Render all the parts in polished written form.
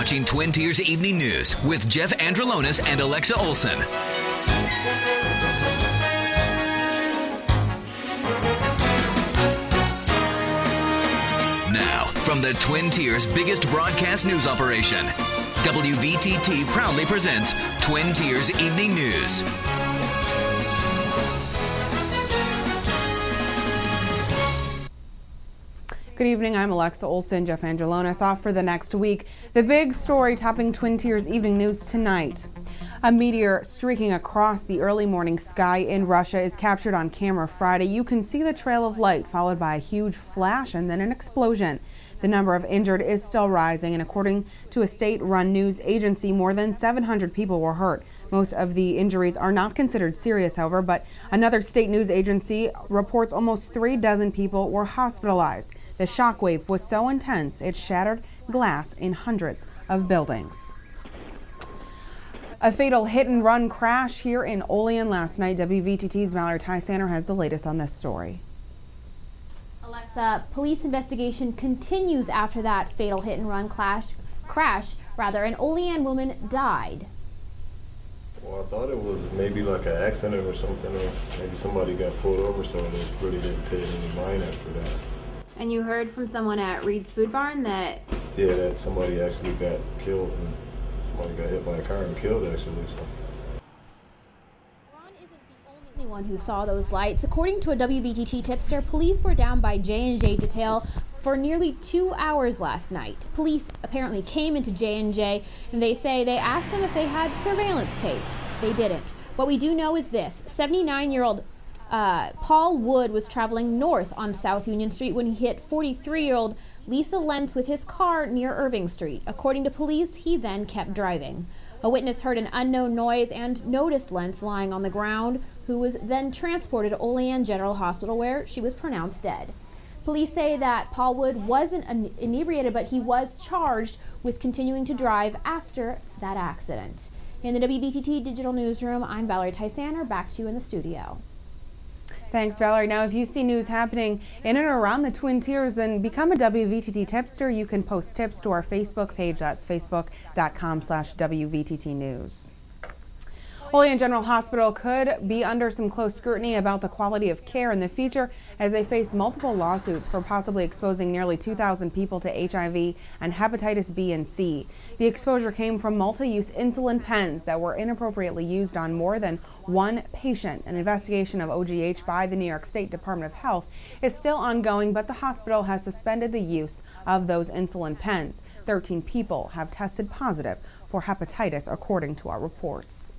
watching Twin Tiers Evening News with Jeff Androlonis and Alexa Olson. Now, from the Twin Tiers' biggest broadcast news operation, WVTT proudly presents Twin Tiers Evening News. Good evening, I'm Alexa Olson. Jeff Androlonis off for the next week. The big story topping Twin Tiers Evening News tonight. A meteor streaking across the early morning sky in Russia is captured on camera Friday. You can see the trail of light followed by a huge flash and then an explosion. The number of injured is still rising, and according to a state-run news agency, more than 700 people were hurt. Most of the injuries are not considered serious, however, but another state news agency reports almost 36 people were hospitalized. The shockwave was so intense it shattered glass in hundreds of buildings. A fatal hit-and-run crash here in Olean last night. WVTT's Valerie Tysander has the latest on this story. Alexa, police investigation continues after that fatal hit-and-run crash. An Olean woman died. Well, I thought it was maybe like an accident or something, or maybe somebody got pulled over, so they really didn't pay any mind after that. And you heard from someone at Reed's Food Barn that... Yeah, that somebody actually got killed, and somebody got hit by a car and killed, actually. So. Ron isn't the only one who saw those lights. According to a WVTT tipster, police were down by J&J Detail for nearly 2 hours last night. Police apparently came into J&J, and they say they asked them if they had surveillance tapes. They didn't. What we do know is this: 79-year-old Paul Wood was traveling north on South Union Street when he hit 43-year-old Lisa Lentz with his car near Irving Street. According to police, he then kept driving. A witness heard an unknown noise and noticed Lentz lying on the ground, who was then transported to Olean General Hospital, where she was pronounced dead. Police say that Paul Wood wasn't inebriated, but he was charged with continuing to drive after that accident. In the WVTT Digital Newsroom, I'm Valerie Tysander. Back to you in the studio. Thanks, Valerie. Now, if you see news happening in and around the Twin Tiers, then become a WVTT tipster. You can post tips to our Facebook page. That's facebook.com/WVTT News. Olean General Hospital could be under some close scrutiny about the quality of care in the future as they face multiple lawsuits for possibly exposing nearly 2,000 people to HIV and hepatitis B and C. The exposure came from multi-use insulin pens that were inappropriately used on more than one patient. An investigation of OGH by the New York State Department of Health is still ongoing, but the hospital has suspended the use of those insulin pens. 13 people have tested positive for hepatitis, according to our reports.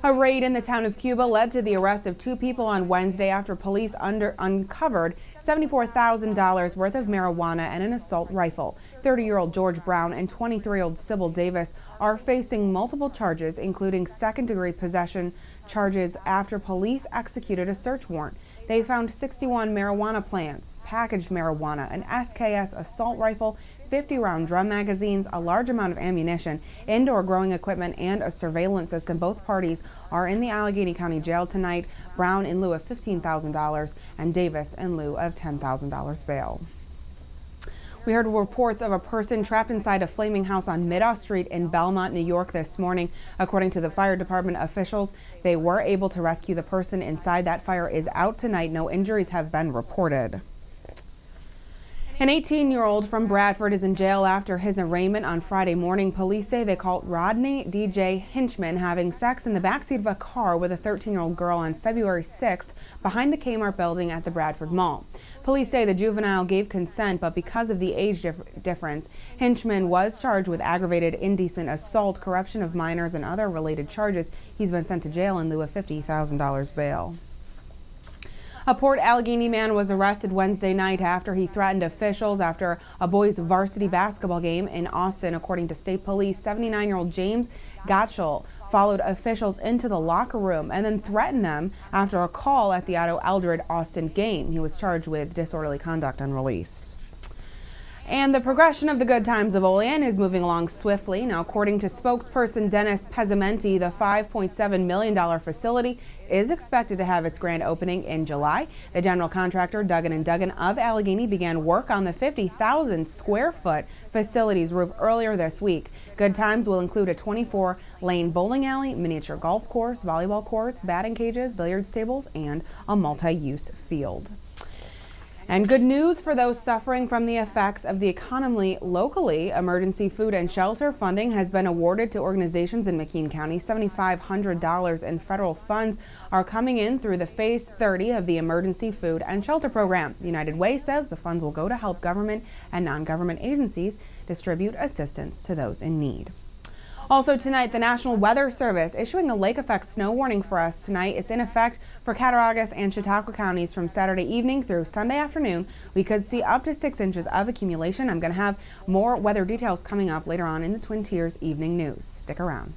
A raid in the town of Cuba led to the arrest of 2 people on Wednesday after police uncovered $74,000 worth of marijuana and an assault rifle. 30-year-old George Brown and 23-year-old Sybil Davis are facing multiple charges, including second-degree possession charges after police executed a search warrant. They found 61 marijuana plants, packaged marijuana, an SKS assault rifle, 50-round drum magazines, a large amount of ammunition, indoor growing equipment, and a surveillance system. Both parties are in the Allegheny County Jail tonight, Brown in lieu of $15,000 and Davis in lieu of $10,000 bail. We heard reports of a person trapped inside a flaming house on Middaugh Street in Belmont, New York this morning. According to the fire department officials, they were able to rescue the person inside. That fire is out tonight. No injuries have been reported. An 18-year-old from Bradford is in jail after his arraignment on Friday morning. Police say they caught Rodney DJ Hinchman having sex in the backseat of a car with a 13-year-old girl on February 6th behind the Kmart building at the Bradford Mall. Police say the juvenile gave consent, but because of the age difference, Hinchman was charged with aggravated indecent assault, corruption of minors, and other related charges. He's been sent to jail in lieu of $50,000 bail. A Port Allegheny man was arrested Wednesday night after he threatened officials after a boys' varsity basketball game in Austin. According to state police, 79-year-old James Gottschall followed officials into the locker room and then threatened them after a call at the Otto Eldred Austin game. He was charged with disorderly conduct and released. And the progression of the good times of Olean is moving along swiftly. Now, according to spokesperson Dennis Pezzamenti, the $5.7 million facility is expected to have its grand opening in July. The general contractor, Duggan & Duggan of Allegheny, began work on the 50,000 square foot facility's roof earlier this week. Good times will include a 24-lane bowling alley, miniature golf course, volleyball courts, batting cages, billiards tables, and a multi-use field. And good news for those suffering from the effects of the economy locally. Emergency food and shelter funding has been awarded to organizations in McKean County. $7,500 in federal funds are coming in through the Phase 30 of the Emergency Food and Shelter Program. United Way says the funds will go to help government and non-government agencies distribute assistance to those in need. Also tonight, the National Weather Service issuing a lake effect snow warning for us tonight. It's in effect for Cattaraugus and Chautauqua counties from Saturday evening through Sunday afternoon. We could see up to 6 inches of accumulation. I'm going to have more weather details coming up later on in the Twin Tiers Evening News. Stick around.